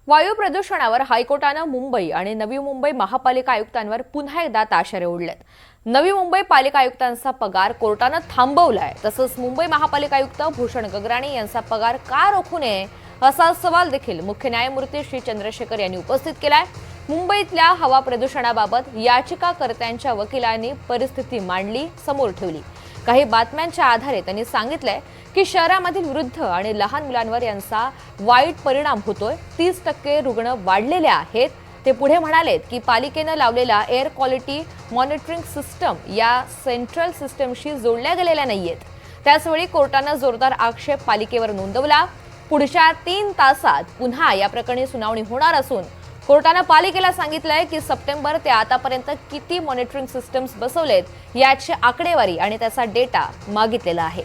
वायू प्रदूषणावर हायकोर्टानं मुंबई आणि नवी मुंबई महापालिका आयुक्तांवर पुन्हा एकदा ताशेरे ओढलेत. नवी मुंबई पालिका आयुक्तांचा पगार कोर्टानं थांबवलाय. तसंच मुंबई महापालिका आयुक्त भूषण गगराणी यांचा पगार का रोखू नये असा सवाल देखील मुख्य न्यायमूर्ती श्री चंद्रशेखर यांनी उपस्थित केलाय. मुंबईतल्या हवा प्रदूषणाबाबत याचिकाकर्त्यांच्या वकिलांनी परिस्थिती मांडली, समोर ठेवली. काही बातम्यांच्या आधारे त्यांनी सांगितलंय की शहरामधील वृद्ध आणि लहान मुलांवर यांचा वाईट परिणाम होतोय. 30% रुग्ण वाढलेले आहेत. ते पुढे म्हणालेत की पालिकेनं लावलेला एअर क्वालिटी मॉनिटरिंग सिस्टम या सेंट्रल सिस्टमशी जोडल्या गेलेल्या नाहीयेत. त्याचवेळी कोर्टानं जोरदार आक्षेप पालिकेवर नोंदवला. पुढच्या 3 तासात पुन्हा या प्रकरणी सुनावणी होणार असून कोर्टानं पालिकेला सांगितलंय की सप्टेंबर ते आतापर्यंत किती मॉनिटरिंग सिस्टम्स बसवलेत याची आकडेवारी आणि त्याचा डेटा मागितलेला आहे.